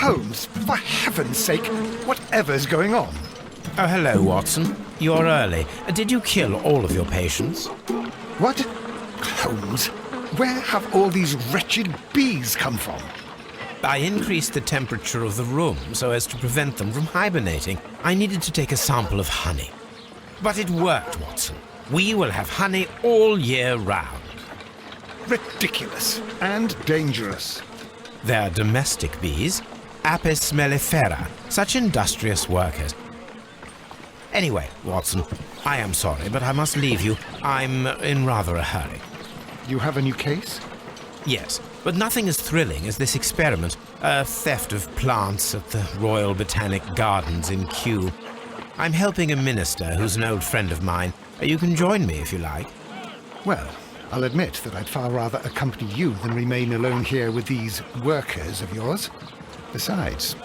Holmes, for heaven's sake, whatever's going on? Oh, hello, Watson. You're early. Did you kill all of your patients? What? Holmes, where have all these wretched bees come from? I increased the temperature of the room so as to prevent them from hibernating. I needed to take a sample of honey. But it worked, Watson. We will have honey all year round. Ridiculous and dangerous. They're domestic bees, Apis mellifera, such industrious workers. Anyway, Watson, I am sorry, but I must leave you. I'm in rather a hurry. You have a new case? Yes, but nothing as thrilling as this experiment. A theft of plants at the Royal Botanic Gardens in Kew. I'm helping a minister who's an old friend of mine. You can join me if you like. Well, I'll admit that I'd far rather accompany you than remain alone here with these workers of yours. Besides,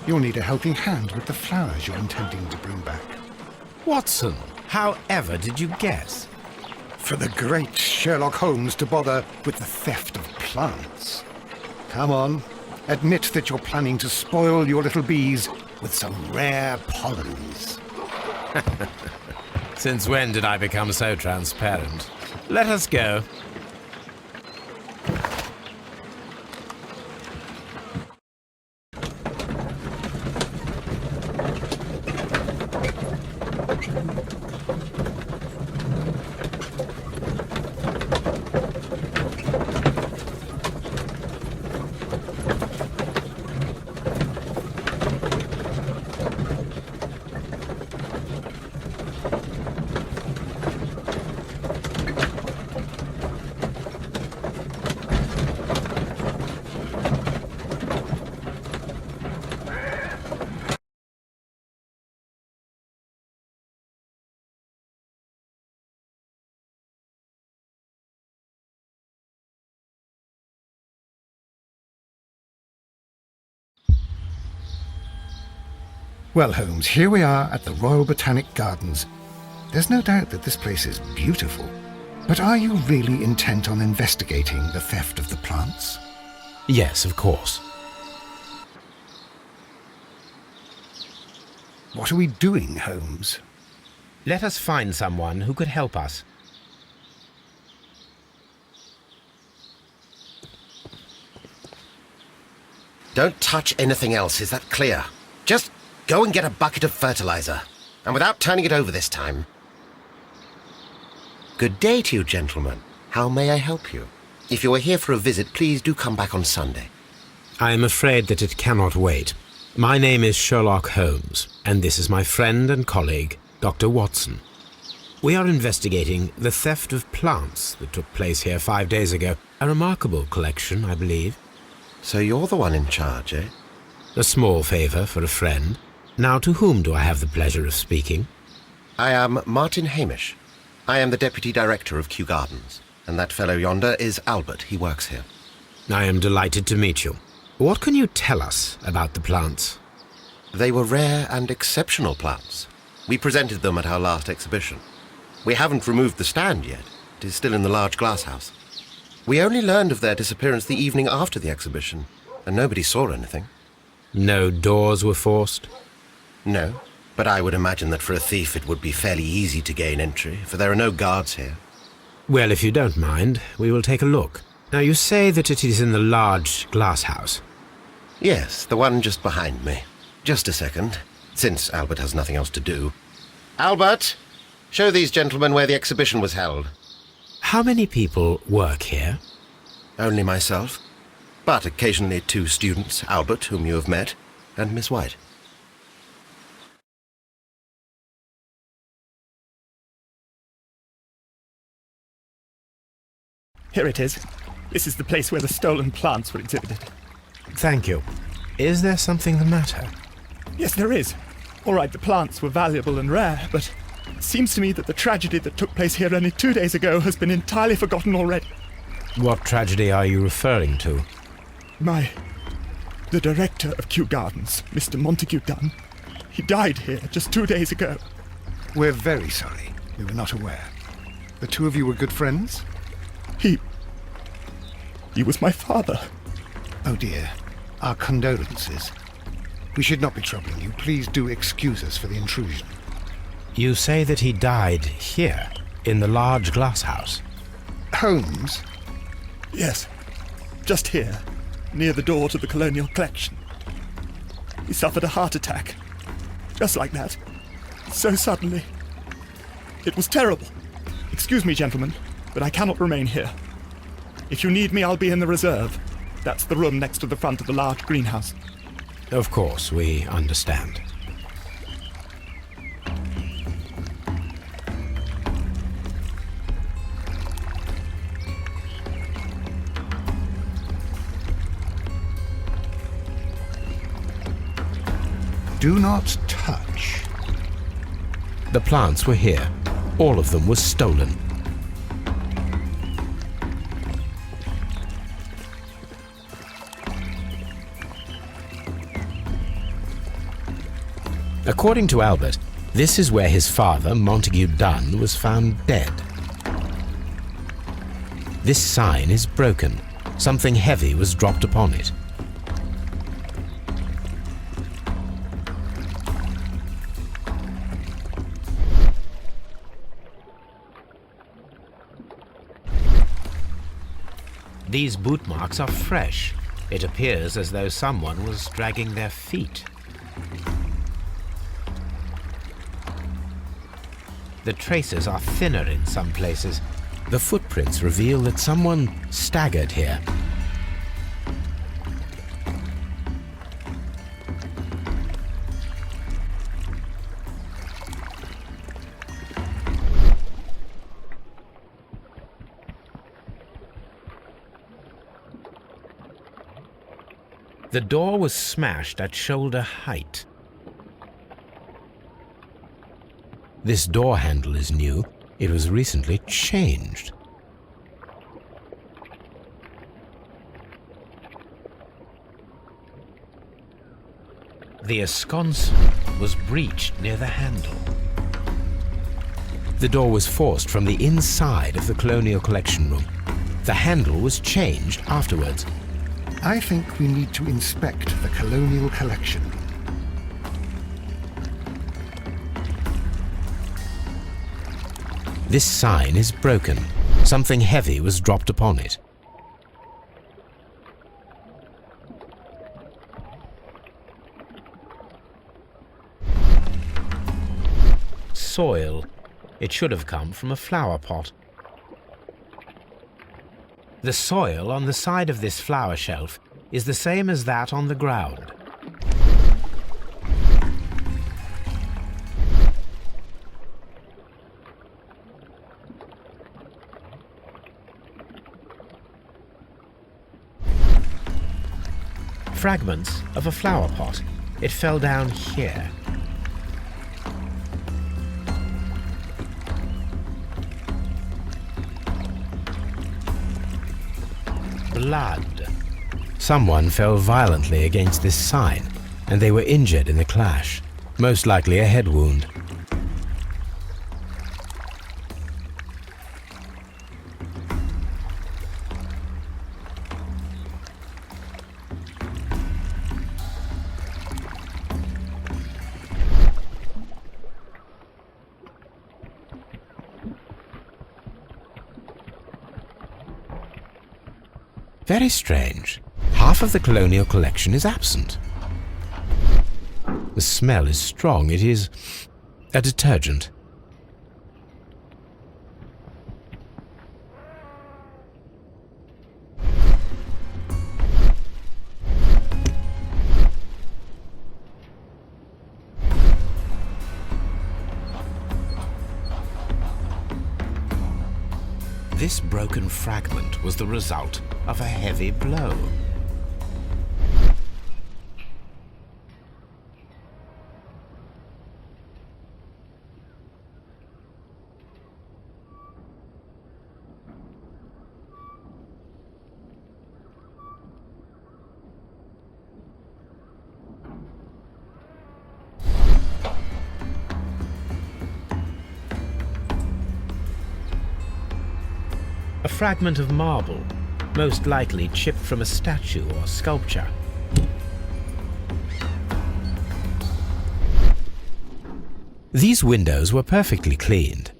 you'll need a helping hand with the flowers you're intending to bring back. Watson, however did you guess? For the great Sherlock Holmes to bother with the theft of plants. Come on, admit that you're planning to spoil your little bees with some rare pollens. Since when did I become so transparent? Let us go. Well, Holmes, here we are at the Royal Botanic Gardens. There's no doubt that this place is beautiful. But are you really intent on investigating the theft of the plants? Yes, of course. What are we doing, Holmes? Let us find someone who could help us. Don't touch anything else, is that clear? Just go and get a bucket of fertilizer, and without turning it over this time. Good day to you, gentlemen. How may I help you? If you are here for a visit, please do come back on Sunday. I am afraid that it cannot wait. My name is Sherlock Holmes, and this is my friend and colleague, Dr. Watson. We are investigating the theft of plants that took place here 5 days ago. A remarkable collection, I believe. So you're the one in charge, eh? A small favour for a friend. Now, to whom do I have the pleasure of speaking? I am Martin Hamish. I am the Deputy Director of Kew Gardens, and that fellow yonder is Albert. He works here. I am delighted to meet you. What can you tell us about the plants? They were rare and exceptional plants. We presented them at our last exhibition. We haven't removed the stand yet. It is still in the large glass house. We only learned of their disappearance the evening after the exhibition, and nobody saw anything. No doors were forced? No, but I would imagine that for a thief it would be fairly easy to gain entry, for there are no guards here. Well, if you don't mind, we will take a look. Now, you say that it is in the large glass house. Yes, the one just behind me. Just a second, since Albert has nothing else to do. Albert, show these gentlemen where the exhibition was held. How many people work here? Only myself, but occasionally 2 students, Albert, whom you have met, and Miss White. Here it is. This is the place where the stolen plants were exhibited. Thank you. Is there something the matter? Yes, there is. All right, the plants were valuable and rare, but it seems to me that the tragedy that took place here only 2 days ago has been entirely forgotten already. What tragedy are you referring to? The director of Kew Gardens, Mr. Montague Dunn, he died here just 2 days ago. We're very sorry. We were not aware. The two of you were good friends? He was my father. Oh dear. Our condolences. We should not be troubling you. Please do excuse us for the intrusion. You say that he died here, in the large glass house? Holmes? Yes, just here, near the door to the colonial collection. He suffered a heart attack. Just like that. So suddenly. It was terrible. Excuse me, gentlemen, but I cannot remain here. If you need me, I'll be in the reserve. That's the room next to the front of the large greenhouse. Of course, we understand. Do not touch. The plants were here. All of them were stolen. According to Albert, this is where his father, Montague Dunn, was found dead. This sign is broken. Something heavy was dropped upon it. These boot marks are fresh. It appears as though someone was dragging their feet. The traces are thinner in some places. The footprints reveal that someone staggered here. The door was smashed at shoulder height. This door handle is new. It was recently changed. The ensconce was breached near the handle. The door was forced from the inside of the Colonial Collection room. The handle was changed afterwards. I think we need to inspect the Colonial Collection. This sign is broken. Something heavy was dropped upon it. Soil. It should have come from a flower pot. The soil on the side of this flower shelf is the same as that on the ground. Fragments of a flower pot. It fell down here. Blood. Someone fell violently against this sign, and they were injured in the clash, most likely a head wound. Very strange. Half of the Colonial Collection is absent. The smell is strong. It is a detergent. This broken fragment was the result of a heavy blow. A fragment of marble, most likely chipped from a statue or sculpture. These windows were perfectly cleaned.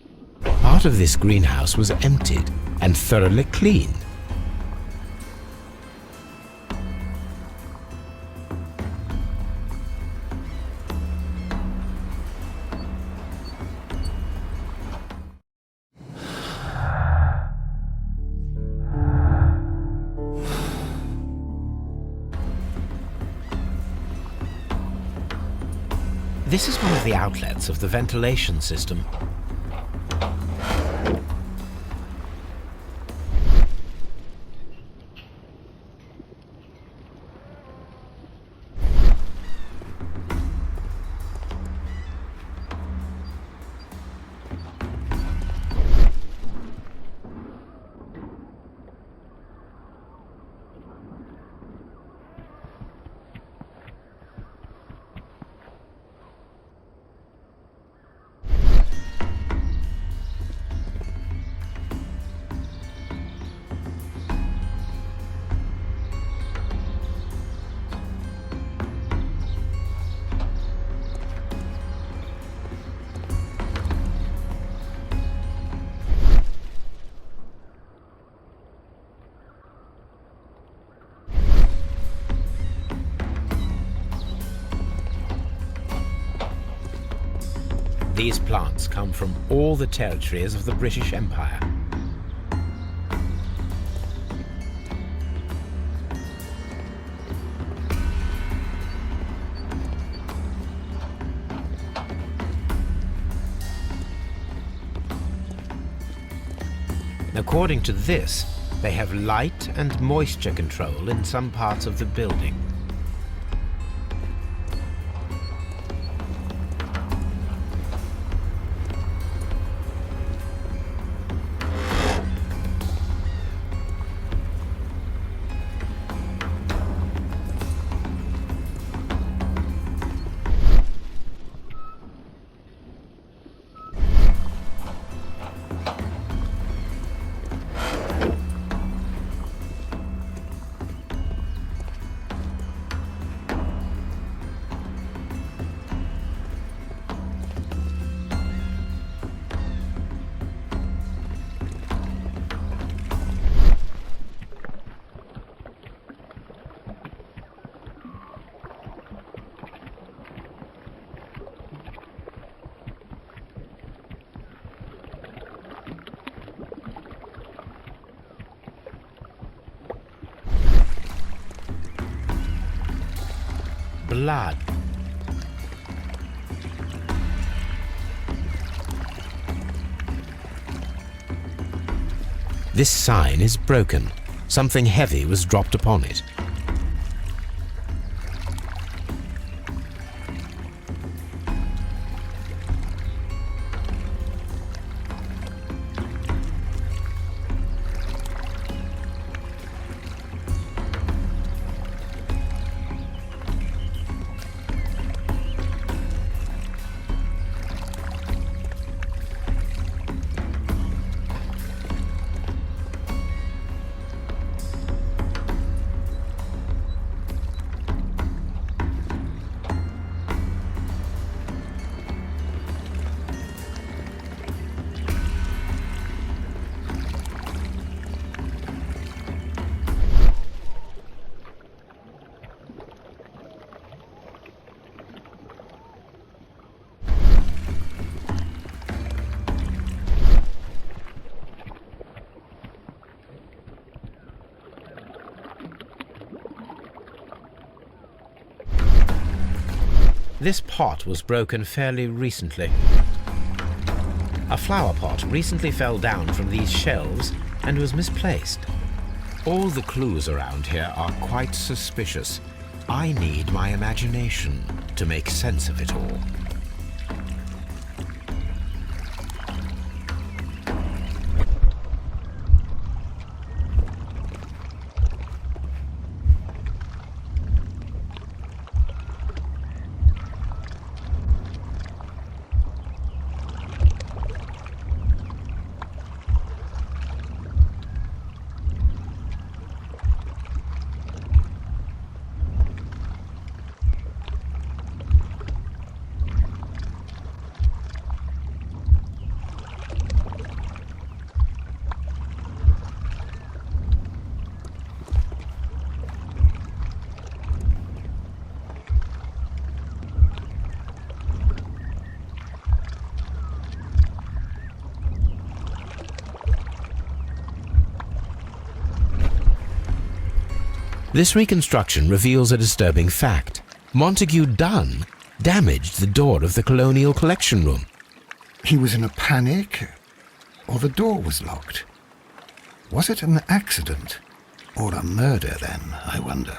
Part of this greenhouse was emptied and thoroughly cleaned. This is one of the outlets of the ventilation system. These plants come from all the territories of the British Empire. According to this, they have light and moisture control in some parts of the building. Blood. This sign is broken. Something heavy was dropped upon it. This pot was broken fairly recently. A flower pot recently fell down from these shelves and was misplaced. All the clues around here are quite suspicious. I need my imagination to make sense of it all. This reconstruction reveals a disturbing fact. Montague Dunn damaged the door of the Colonial Collection Room. He was in a panic, or the door was locked? Was it an accident, or a murder then, I wonder?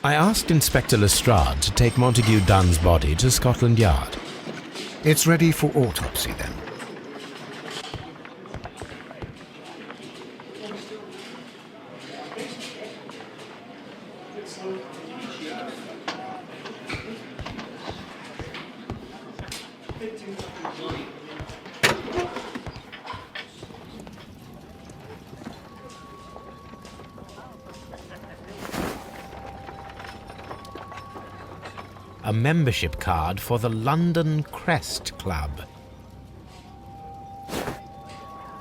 I asked Inspector Lestrade to take Montague Dunn's body to Scotland Yard. It's ready for autopsy then. A membership card for the London Crest Club.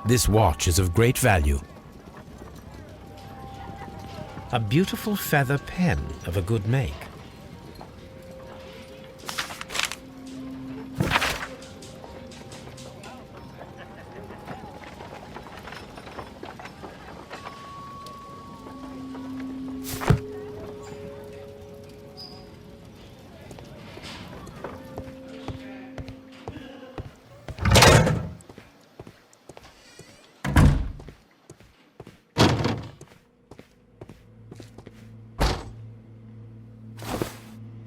This watch is of great value. A beautiful feather pen of a good make.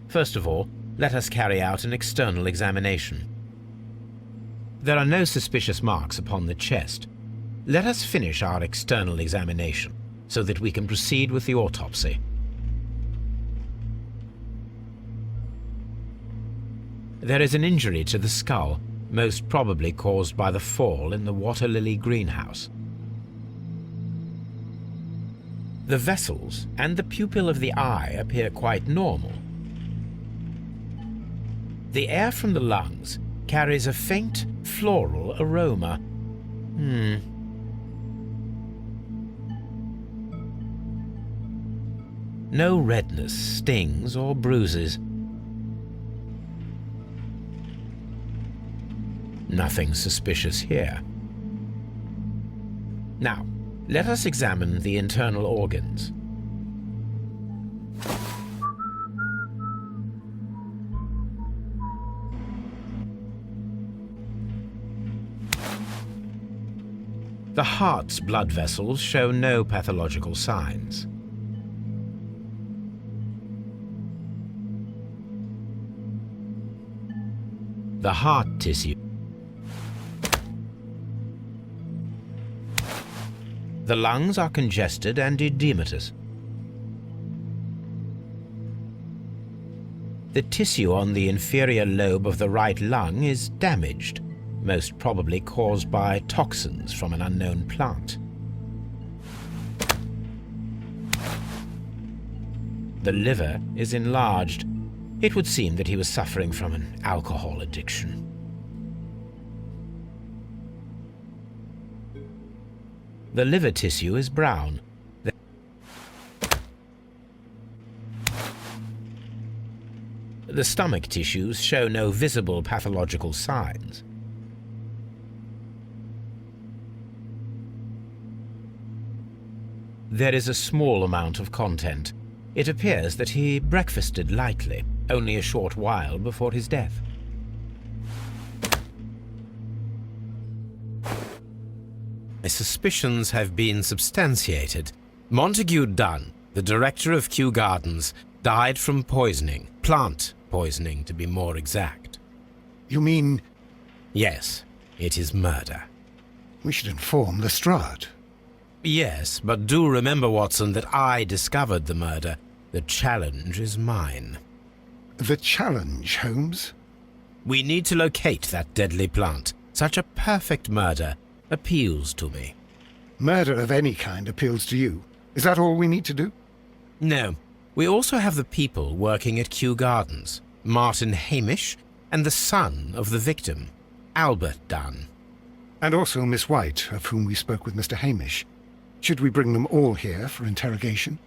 First of all, let us carry out an external examination. There are no suspicious marks upon the chest. Let us finish our external examination so that we can proceed with the autopsy. There is an injury to the skull, most probably caused by the fall in the water lily greenhouse. The vessels and the pupil of the eye appear quite normal. The air from the lungs carries a faint floral aroma. No redness, stings, or bruises. Nothing suspicious here. Now, let us examine the internal organs. The heart's blood vessels show no pathological signs. The heart tissue. The lungs are congested and edematous. The tissue on the inferior lobe of the right lung is damaged, most probably caused by toxins from an unknown plant. The liver is enlarged. It would seem that he was suffering from an alcohol addiction. The liver tissue is brown. The stomach tissues show no visible pathological signs. There is a small amount of content. It appears that he breakfasted lightly, only a short while before his death. My suspicions have been substantiated. Montague Dunn, the director of Kew Gardens, died from poisoning, plant poisoning, to be more exact. You mean Yes, it is murder. we should inform Lestrade? Yes, but do remember, Watson, that I discovered the murder. The challenge is mine. The challenge, Holmes? We need to locate that deadly plant. Such a perfect murder appeals to me. Murder of any kind appeals to you. Is that all we need to do? No, we also have the people working at Kew Gardens, Martin Hamish, and the son of the victim, Albert Dunn. And also Miss White, of whom we spoke with Mr. Hamish. Should we bring them all here for interrogation?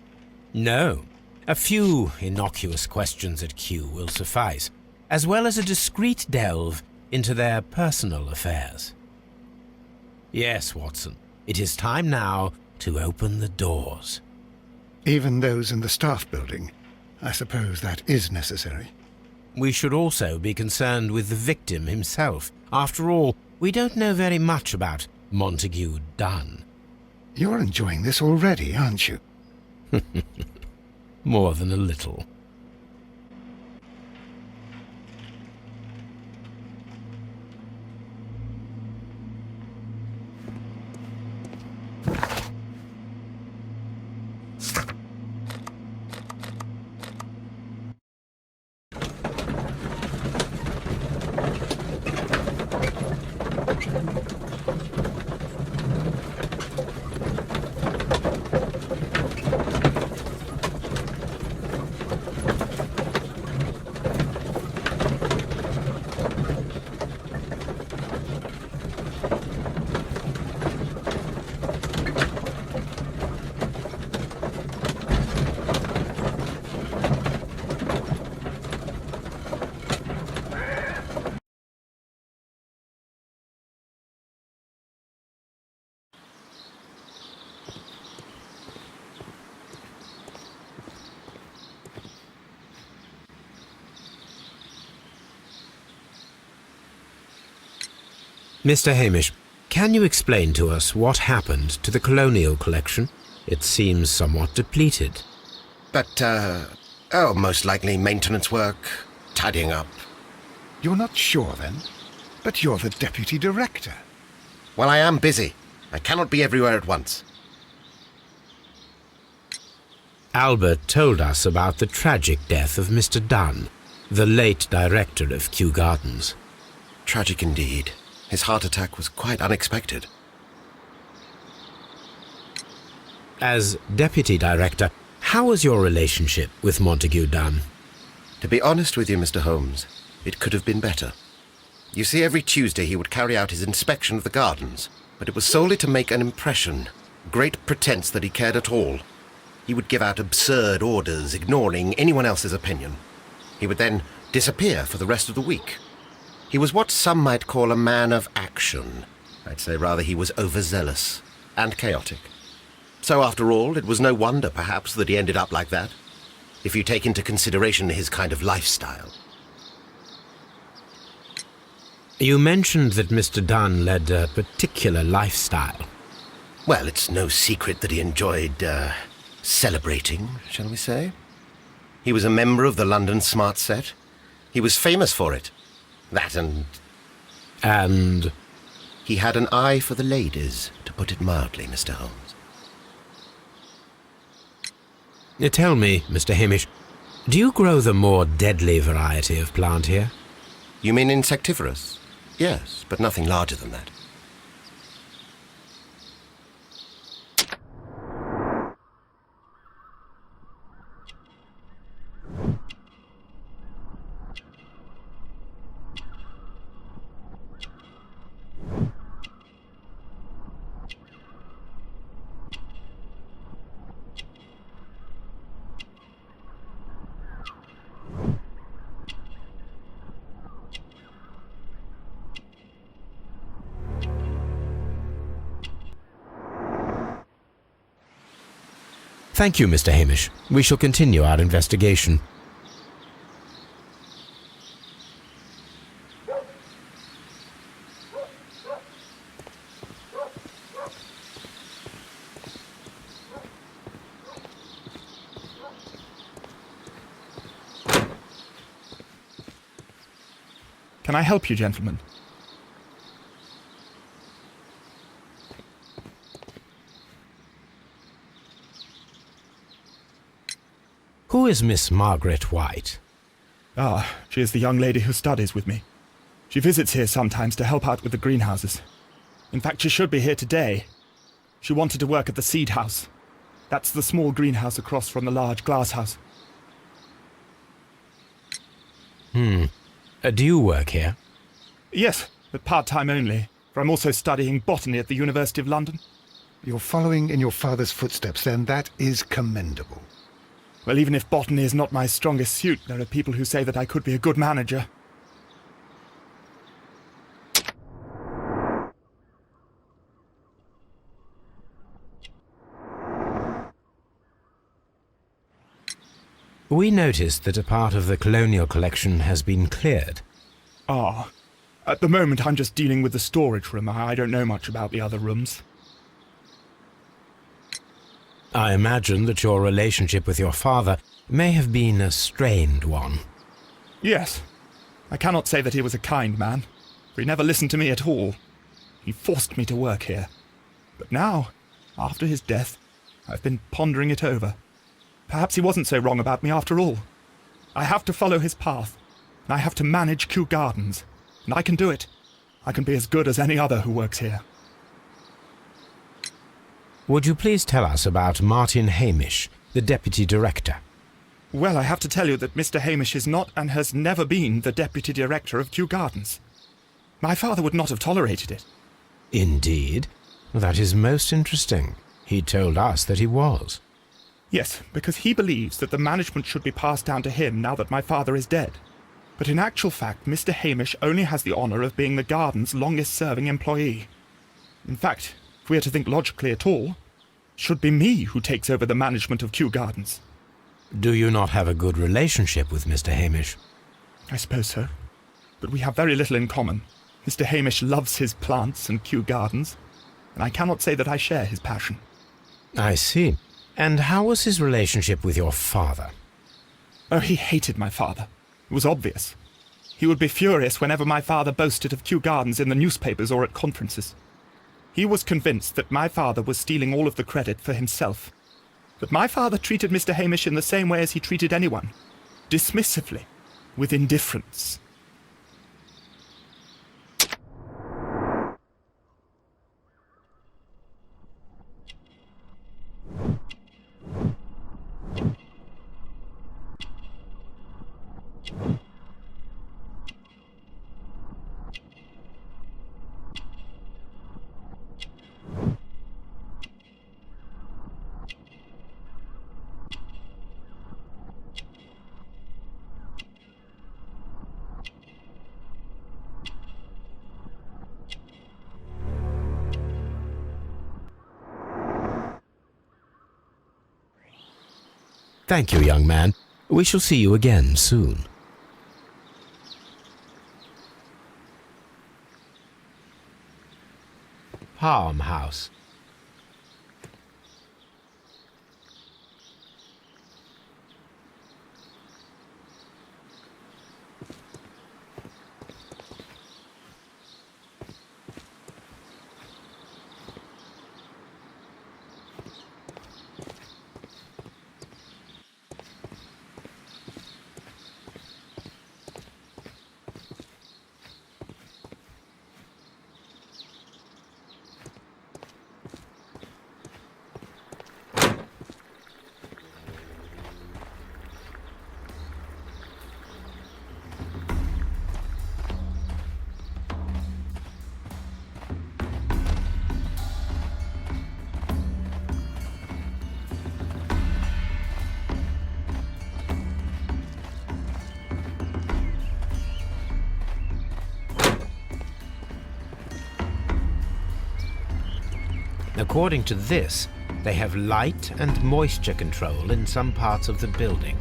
No, a few innocuous questions at Kew will suffice, as well as a discreet delve into their personal affairs. Yes, Watson, it is time now to open the doors. Even those in the staff building. I suppose that is necessary. We should also be concerned with the victim himself. After all, we don't know very much about Montague Dunn. You're enjoying this already, aren't you? More than a little. Mr. Hamish, can you explain to us what happened to the colonial collection? It seems somewhat depleted. But, most likely maintenance work, tidying up. You're not sure, then? But you're the deputy director. Well, I am busy. I cannot be everywhere at once. Albert told us about the tragic death of Mr. Dunn, the late director of Kew Gardens. Tragic indeed. His heart attack was quite unexpected. As deputy director, how was your relationship with Montague Dunn? To be honest with you, Mr. Holmes, it could have been better. You see, every Tuesday he would carry out his inspection of the gardens, but it was solely to make an impression, great pretense that he cared at all. He would give out absurd orders, ignoring anyone else's opinion. He would then disappear for the rest of the week. He was what some might call a man of action. I'd say rather he was overzealous and chaotic. So after all, it was no wonder, perhaps, that he ended up like that, if you take into consideration his kind of lifestyle. You mentioned that Mr. Dunn led a particular lifestyle. Well, it's no secret that he enjoyed, celebrating, shall we say. He was a member of the London Smart Set. He was famous for it. That and... And? He had an eye for the ladies, to put it mildly, Mr. Holmes. Tell me, Mr. Hamish, do you grow the more deadly variety of plant here? You mean insectivorous? Yes, but nothing larger than that. Thank you, Mr. Hamish. We shall continue our investigation. Can I help you, gentlemen? Who is Miss Margaret White? Ah, she is the young lady who studies with me. She visits here sometimes to help out with the greenhouses. In fact, she should be here today. She wanted to work at the seed house. That's the small greenhouse across from the large glass house. Do you work here? Yes, but part-time only, for I'm also studying botany at the University of London. You're following in your father's footsteps, then. That is commendable. Well, even if botany is not my strongest suit, there are people who say that I could be a good manager. We noticed that a part of the colonial collection has been cleared. Ah, at the moment I'm just dealing with the storage room. I don't know much about the other rooms. I imagine that your relationship with your father may have been a strained one. Yes. I cannot say that he was a kind man, for he never listened to me at all. He forced me to work here. But now, after his death, I've been pondering it over. Perhaps he wasn't so wrong about me after all. I have to follow his path, and I have to manage Kew Gardens, and I can do it. I can be as good as any other who works here. Would you please tell us about Martin Hamish, the deputy director? Well, I have to tell you that Mr. Hamish is not and has never been the deputy director of Kew Gardens. My father would not have tolerated it. Indeed? That is most interesting. He told us that he was. Yes, because he believes that the management should be passed down to him now that my father is dead. But in actual fact, Mr. Hamish only has the honour of being the garden's longest-serving employee. In fact, if we are to think logically at all, it should be me who takes over the management of Kew Gardens. Do you not have a good relationship with Mr. Hamish? I suppose so. But we have very little in common. Mr. Hamish loves his plants and Kew Gardens, and I cannot say that I share his passion. I see. And how was his relationship with your father? Oh, he hated my father. It was obvious. He would be furious whenever my father boasted of Kew Gardens in the newspapers or at conferences. He was convinced that my father was stealing all of the credit for himself. But my father treated Mr. Hamish in the same way as he treated anyone, dismissively, with indifference. Thank you, young man. We shall see you again soon. Palm House. According to this, they have light and moisture control in some parts of the building.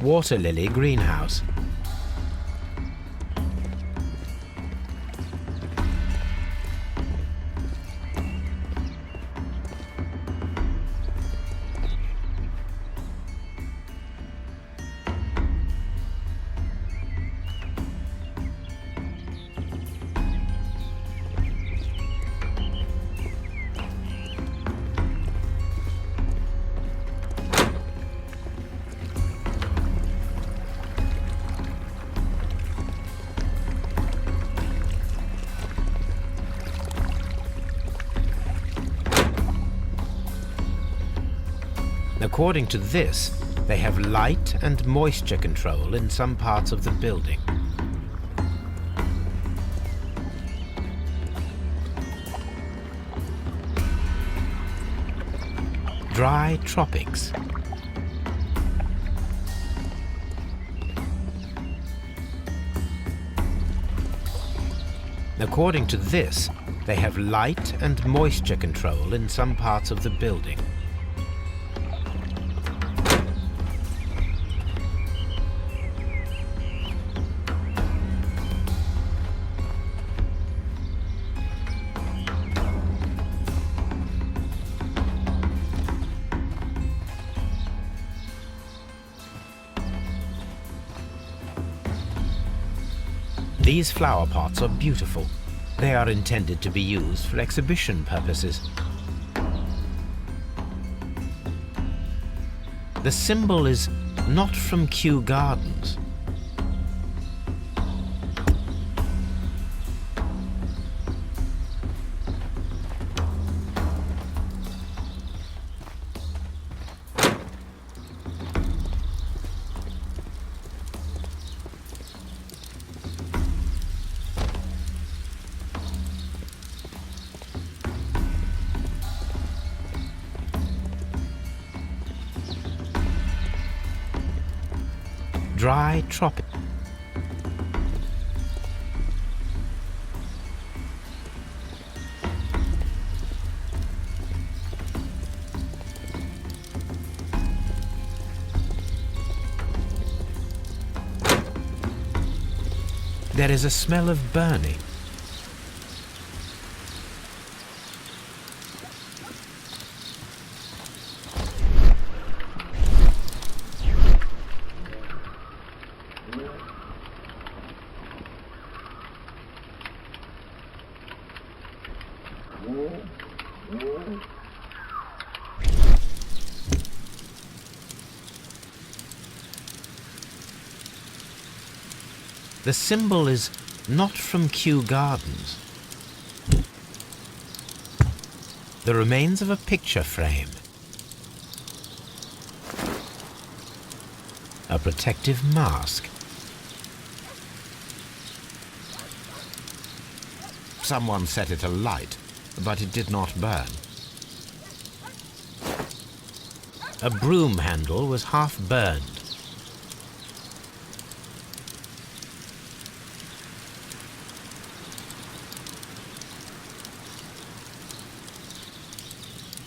water lily greenhouse. According to this, they have light and moisture control in some parts of the building. Dry tropics. According to this, they have light and moisture control in some parts of the building. These flower pots are beautiful. They are intended to be used for exhibition purposes. The symbol is not from Kew Gardens. Dry tropic. There is a smell of burning. The symbol is not from Kew Gardens. The remains of a picture frame. A protective mask. Someone set it alight, but it did not burn. A broom handle was half burned.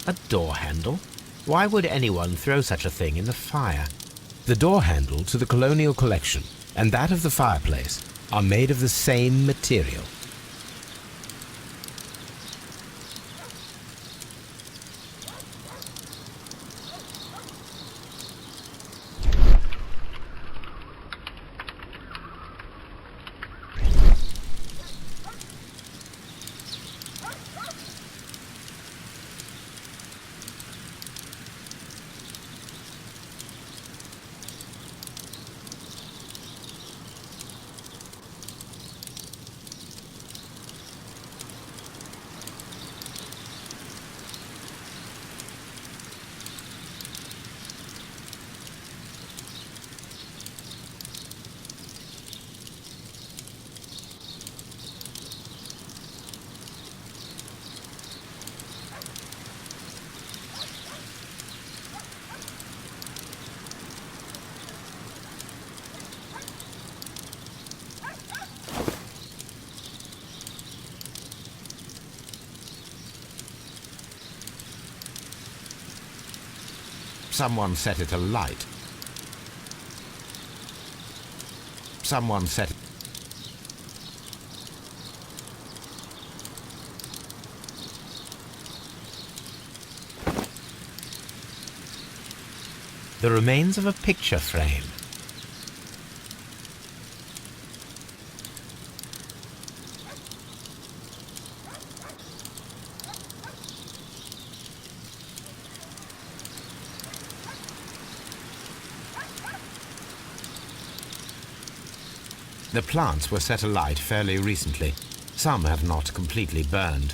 A door handle? Why would anyone throw such a thing in the fire? The door handle to the colonial collection and that of the fireplace are made of the same material. Someone set it alight. Someone set... The remains of a picture frame. The plants were set alight fairly recently. Some have not completely burned.